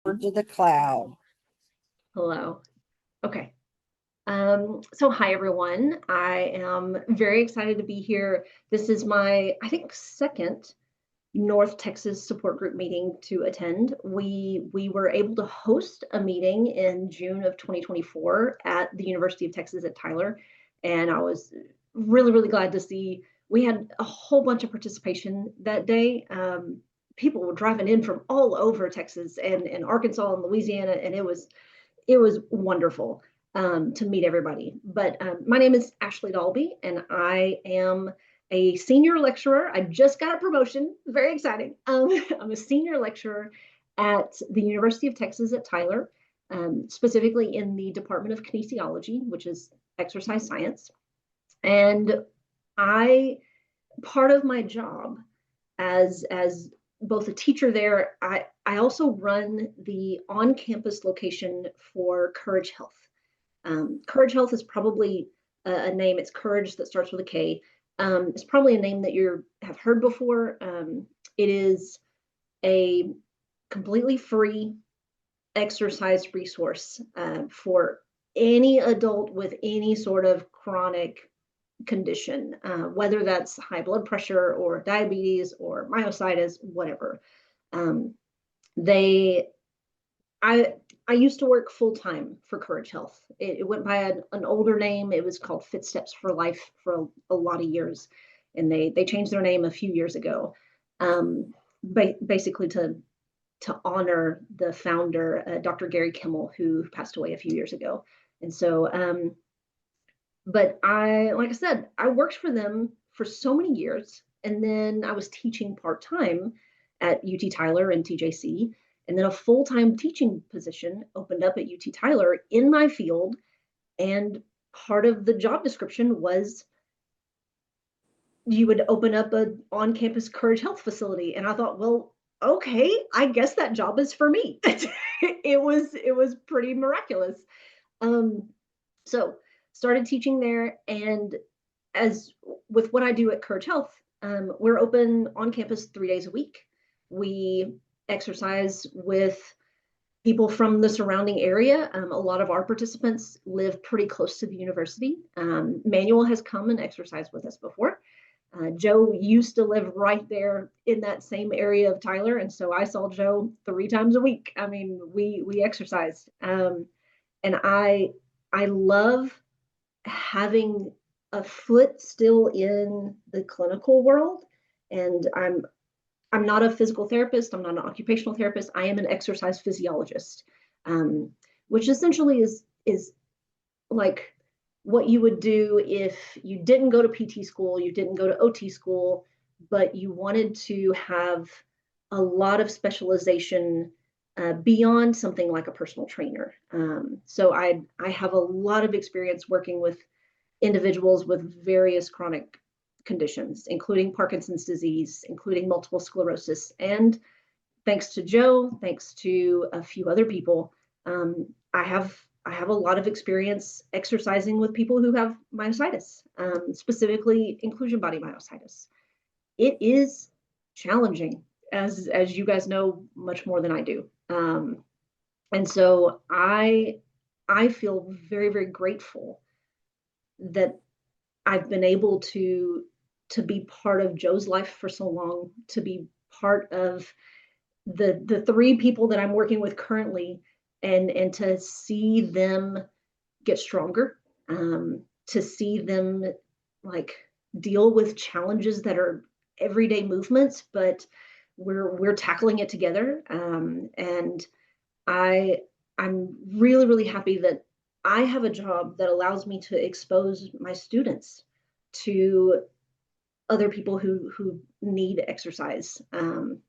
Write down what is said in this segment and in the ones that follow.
To the cloud. Hello. Okay. So hi everyone. I am very excited to be here. This is my, I think, second North Texas support group meeting to attend. We were able to host a meeting in June of 2024 at the University of Texas at Tyler, and I was really glad to see we had a whole bunch of participation that day. People were driving in from all over Texas and Arkansas and Louisiana, and it was wonderful to meet everybody. But my name is Ashley Dalby, and I am a senior lecturer. I just got a promotion, very exciting. I'm a senior lecturer at the University of Texas at Tyler, specifically in the Department of Kinesiology, which is exercise science. And part of my job as both a teacher there, I also run the on-campus location for Kourage Health. Kourage Health is probably a name. It's Kourage that starts with a K. It's probably a name that you have heard before. It is a completely free exercise resource for any adult with any sort of chronic condition, whether that's high blood pressure or diabetes or myositis, whatever. They I used to work full time for Kourage Health. It went by an older name. It was called Footsteps for Life for a lot of years, and they changed their name a few years ago, basically to honor the founder, Dr. Gary Kimmel, who passed away a few years ago. And so, but like I said, I worked for them for so many years, and then I was teaching part time at UT Tyler and TJC. And then a full-time teaching position opened up at UT Tyler in my field. And part of the job description was you would open up an on-campus Kourage Health facility. And I thought, well, okay, I guess that job is for me. it was pretty miraculous. So started teaching there. And as with what I do at Kourage Health, we're open on campus 3 days a week. We exercise with people from the surrounding area. A lot of our participants live pretty close to the university. Manuel has come and exercised with us before. Joe used to live right there in that same area of Tyler, and so I saw Joe 3 times a week. I mean, we exercised, and I love having a foot still in the clinical world, and I'm not a physical therapist. I'm not an occupational therapist. I am an exercise physiologist, which essentially is like what you would do if you didn't go to PT school, you didn't go to OT school, but you wanted to have a lot of specialization beyond something like a personal trainer. So I have a lot of experience working with individuals with various chronic conditions, including Parkinson's disease, including multiple sclerosis. And thanks to Joe, thanks to a few other people, I have a lot of experience exercising with people who have myositis, specifically inclusion body myositis. It is challenging, as you guys know much more than I do. And so I feel very grateful that I've been able to be part of Joe's life for so long, to be part of the 3 people that I'm working with currently, and to see them get stronger, to see them like deal with challenges that are everyday movements, but we're tackling it together. And I'm really happy that I have a job that allows me to expose my students to other people who need exercise, and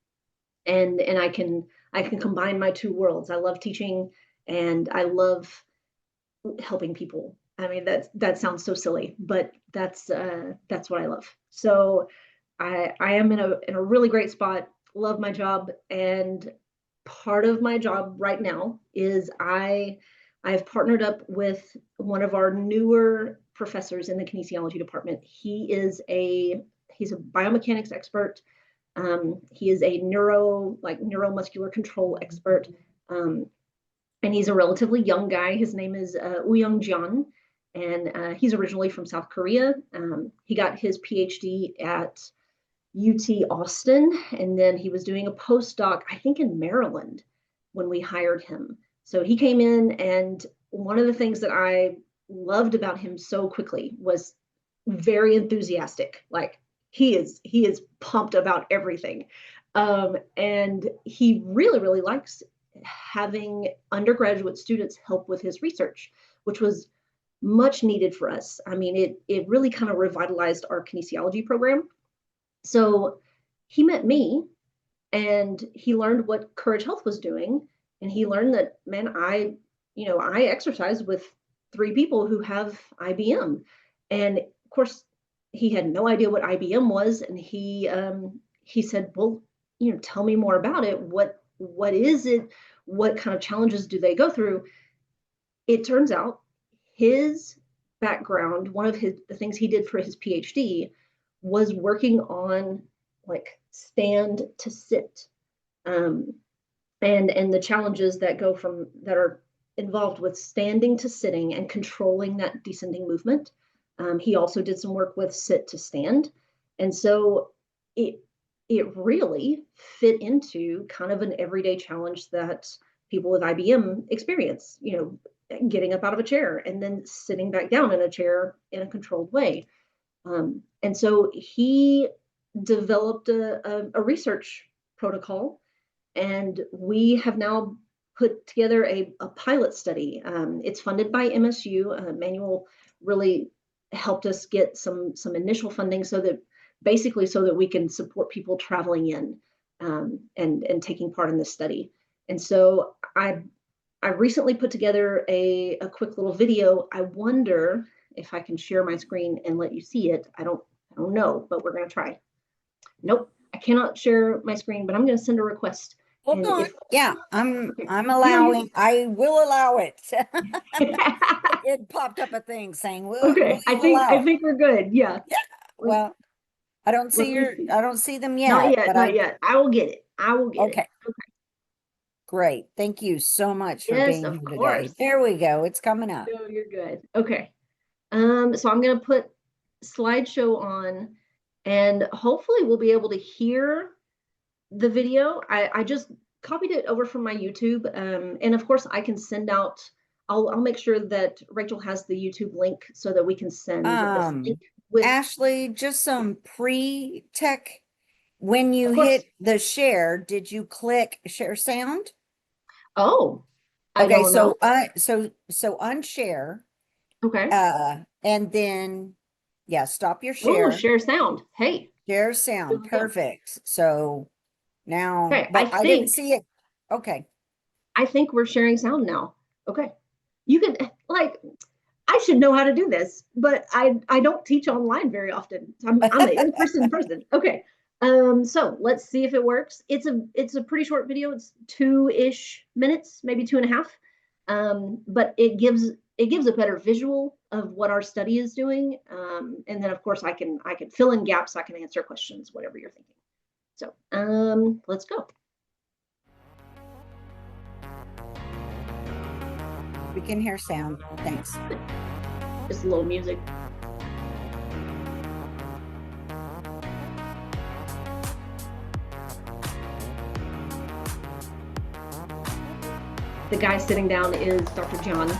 I can combine my 2 worlds. I love teaching and I love helping people. I mean, that sounds so silly, but that's what I love. So I am in a really great spot. Love my job, and part of my job right now is I've partnered up with one of our newer professors in the kinesiology department. He's a biomechanics expert. He is a neuromuscular control expert. And he's a relatively young guy. His name is Uyung Jeon, and he's originally from South Korea. He got his PhD at UT Austin, and then he was doing a postdoc, I think, in Maryland when we hired him. So he came in, and one of the things that I loved about him so quickly was very enthusiastic. Like he is pumped about everything. And he really likes having undergraduate students help with his research, which was much needed for us. I mean, it really kind of revitalized our kinesiology program. So he met me, and he learned what Kourage Health was doing, and he learned that, man, I exercise with 3 people who have IBM. And of course, he had no idea what IBM was, and he said, well, tell me more about it. What is it? What kind of challenges do they go through? It turns out his background, one of the things he did for his PhD was working on like stand to sit, and the challenges that are involved with standing to sitting and controlling that descending movement. He also did some work with sit to stand, and so it really fit into kind of an everyday challenge that people with IBM experience. Getting up out of a chair and then sitting back down in a chair in a controlled way. And so he developed a research protocol, and we have now put together a pilot study. It's funded by MSU. Manuel really helped us get some initial funding so that we can support people traveling in and taking part in this study. And so I recently put together a quick little video. I wonder if I can share my screen and let you see it. I don't know, but we're going to try. Nope, I cannot share my screen, but I'm going to send a request. Hold on. Yeah, I'm allowing. I will allow it. It popped up a thing saying, "Well, okay, I think we're good. Yeah. Yeah. Well, I don't see them yet. Not yet. Not yet. I will get it. Okay. Great. Thank you so much for being here today. There we go. It's coming up. No, you're good. Okay. So I'm going to put slideshow on, and hopefully we'll be able to hear the video. I just copied it over from my YouTube. And of course I can send out, I'll make sure that Rachel has the YouTube link so that we can send this link with Ashley, just some pre-tech. When you hit the share, did you click share sound? Oh, okay. So unshare. Okay. And then, stop your share. Oh, share sound. Hey. Share sound. Perfect. So now, but I didn't see it. Okay. I think we're sharing sound now. Okay. You can, I should know how to do this, but I don't teach online very often. I'm an in-person person. Okay. So let's see if it works. It's a pretty short video. It's 2-ish minutes, maybe 2.5. But it gives a better visual of what our study is doing. And then of course I can fill in gaps. I can answer questions, whatever you're thinking. So let's go. We can hear sound. Thanks. Just a little music. The guy sitting down is Dr. John.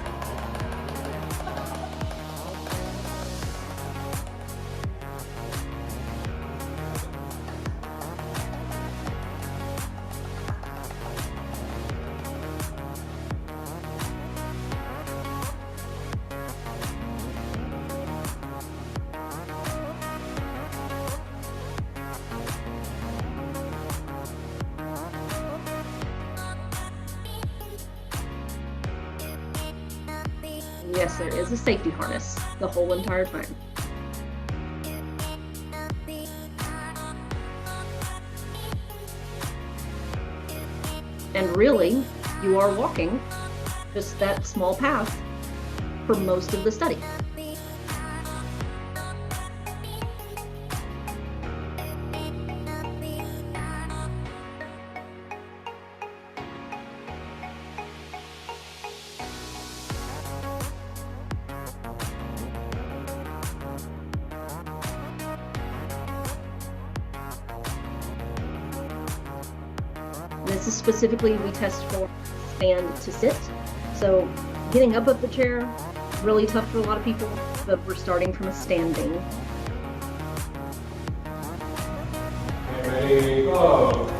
Yes, there is a safety harness the whole entire time. And really, you are walking just that small path for most of the study. This is specifically, we test for stand to sit. So getting up the chair, really tough for a lot of people, but we're starting from a standing. Ready, go.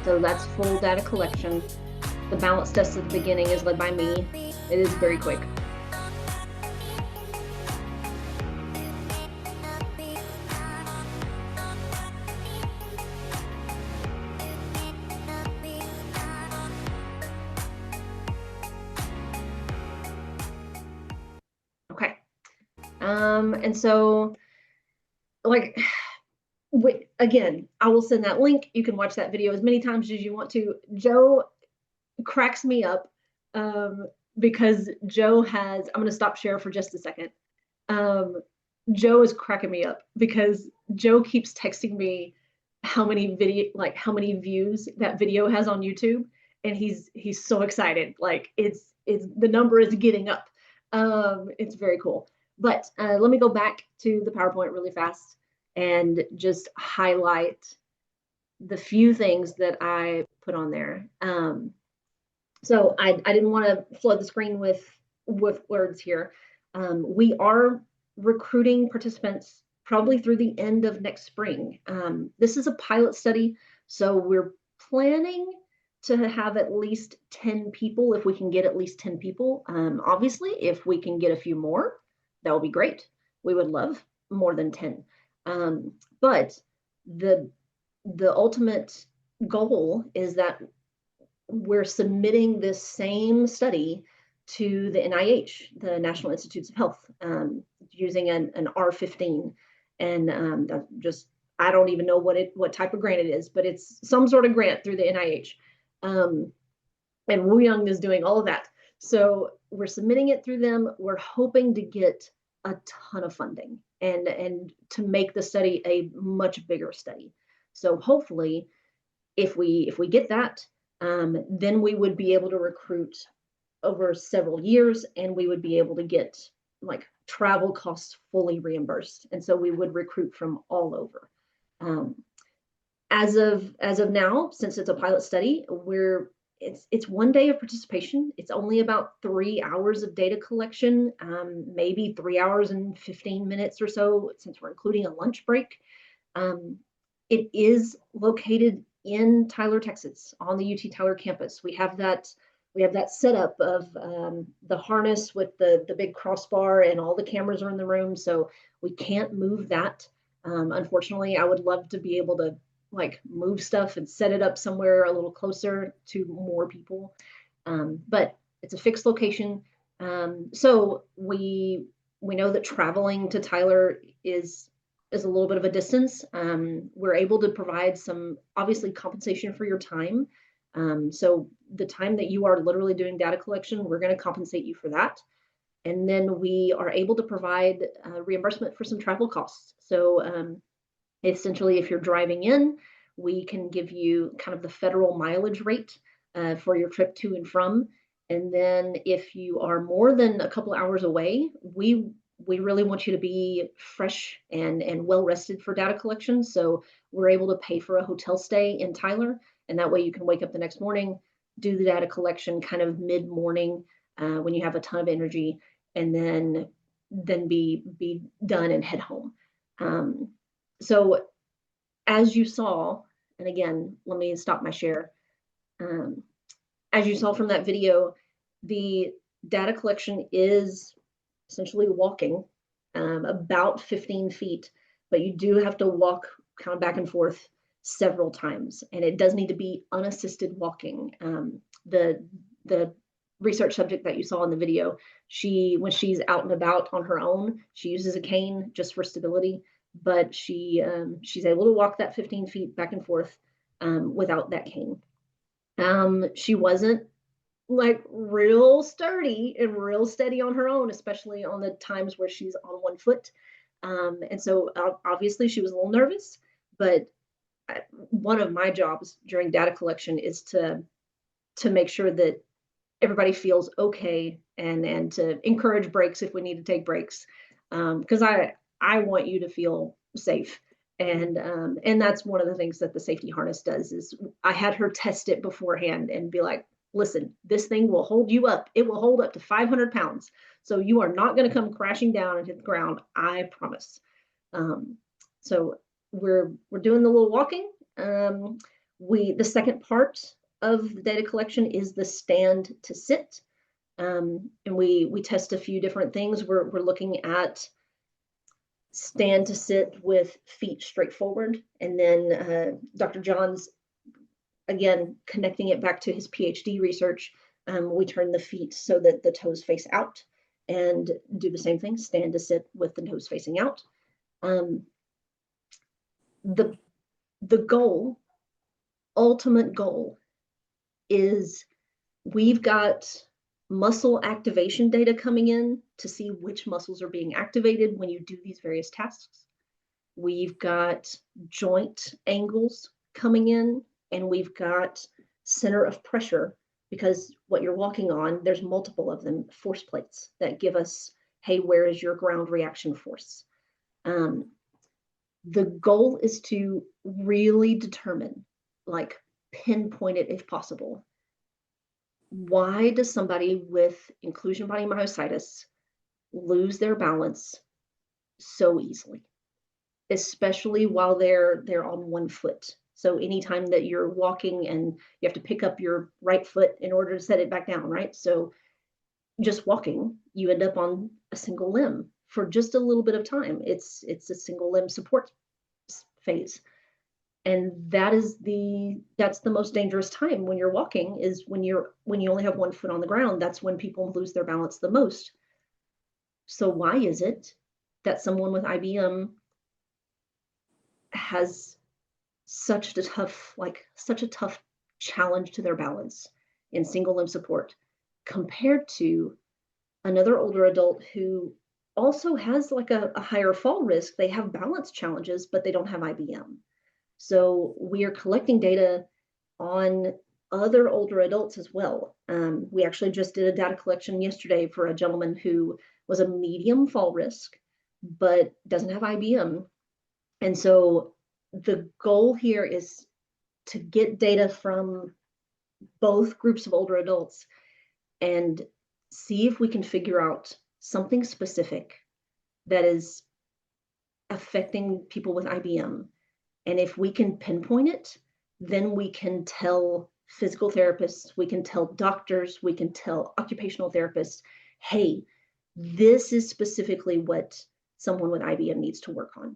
So that's full data collection. The balance test at the beginning is led by me. It is very quick. Okay. And so, like, again, I will send that link. You can watch that video as many times as you want to. Joe cracks me up because Joe has, I'm going to stop share for just a second. Joe is cracking me up because Joe keeps texting me how many views that video has on YouTube, and he's so excited. Like it's the number is getting up. It's very cool. But let me go back to the PowerPoint really fast and just highlight the few things that I put on there. So I didn't want to flood the screen with words here. We are recruiting participants probably through the end of next spring. This is a pilot study, so we're planning to have at least 10 people if we can get at least 10 people. Obviously, if we can get a few more, that would be great. We would love more than 10. But the ultimate goal is that we're submitting this same study to the NIH, the National Institutes of Health, using an R15. And just, I don't even know what type of grant it is, but it's some sort of grant through the NIH. And Wu Young is doing all of that. So we're submitting it through them. We're hoping to get a ton of funding and to make the study a much bigger study. So hopefully, if we get that, then we would be able to recruit over several years, and we would be able to get like travel costs fully reimbursed. And so we would recruit from all over. As of now, since it's a pilot study, it's 1 day of participation. It's only about 3 hours of data collection, maybe 3 hours and 15 minutes or so, since we're including a lunch break. It is located in Tyler, Texas, on the UT Tyler campus. We have that setup of the harness with the big crossbar, and all the cameras are in the room, so we can't move that. Unfortunately, I would love to be able to like move stuff and set it up somewhere a little closer to more people, but it's a fixed location. So we know that traveling to Tyler is a little bit of a distance. We're able to provide some, obviously, compensation for your time. So the time that you are literally doing data collection, we're going to compensate you for that. And then we are able to provide reimbursement for some travel costs. So essentially, if you're driving in, we can give you kind of the federal mileage rate for your trip to and from. And then if you are more than a couple hours away, we really want you to be fresh and well rested for data collection. So we're able to pay for a hotel stay in Tyler, and that way you can wake up the next morning, do the data collection kind of mid-morning when you have a ton of energy, and then be done and head home. So as you saw, and again, let me stop my share. As you saw from that video, the data collection is essentially walking about 15 feet, but you do have to walk kind of back and forth several times, and it does need to be unassisted walking. The research subject that you saw in the video, when she's out and about on her own, she uses a cane just for stability, but she's able to walk that 15 feet back and forth without that cane. She wasn't like real sturdy and real steady on her own, especially on the times where she's on one foot. And so obviously she was a little nervous, but one of my jobs during data collection is to to make sure that everybody feels okay, and to encourage breaks if we need to take breaks. Because I want you to feel safe. And that's one of the things that the safety harness does. Is I had her test it beforehand and be like, listen, this thing will hold you up. It will hold up to 500 pounds. So you are not going to come crashing down and hit the ground. I promise. So we're doing the little walking. The second part of the data collection is the stand to sit. And we test a few different things. We're looking at stand to sit with feet straight forward. And then Dr. John's, again, connecting it back to his PhD research, we turn the feet so that the toes face out and do the same thing, stand to sit with the toes facing out. The goal, ultimate goal, is we've got muscle activation data coming in to see which muscles are being activated when you do these various tasks. We've got joint angles coming in, and we've got center of pressure, because what you're walking on, there's multiple of them, force plates that give us, hey, where is your ground reaction force? The goal is to really determine, like pinpoint it if possible. Why does somebody with inclusion body myositis lose their balance so easily, especially while they're on one foot? So anytime that you're walking and you have to pick up your right foot in order to set it back down, right? So just walking, you end up on a single limb for just a little bit of time. It's a single limb support phase. And that's the most dangerous time when you're walking, is when you only have one foot on the ground. That's when people lose their balance the most. So why is it that someone with IBM has such a tough challenge to their balance in single limb support compared to another older adult who also has like a higher fall risk? They have balance challenges, but they don't have IBM. So we are collecting data on other older adults as well. We actually just did a data collection yesterday for a gentleman who was a medium fall risk, but doesn't have IBM. And so the goal here is to get data from both groups of older adults and see if we can figure out something specific that is affecting people with IBM. And if we can pinpoint it, then we can tell physical therapists, we can tell doctors, we can tell occupational therapists, hey, this is specifically what someone with IBM needs to work on.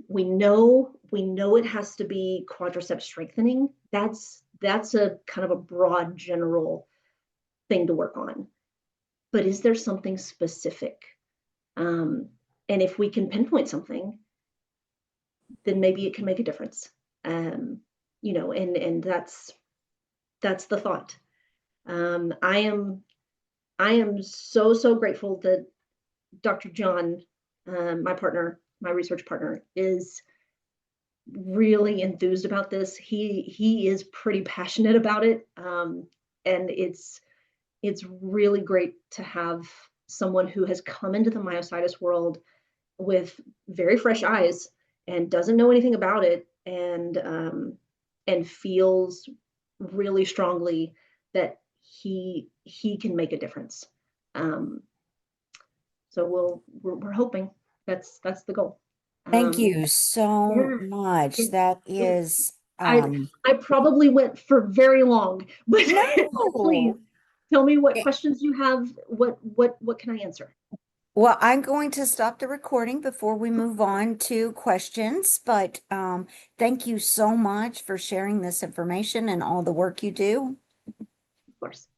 We know it has to be quadriceps strengthening. That's a kind of a broad general thing to work on. But is there something specific? And if we can pinpoint something, then maybe it can make a difference. And that's the thought. I am so grateful that Dr. John, my research partner, is really enthused about this. He is pretty passionate about it. And it's really great to have someone who has come into the myositis world with very fresh eyes and doesn't know anything about it, and feels really strongly that he can make a difference. So we're hoping that's the goal. Thank you so much. That is, I probably went for very long, but please no. tell me what questions you have. What can I answer? Well, I'm going to stop the recording before we move on to questions, but thank you so much for sharing this information and all the work you do. Of course.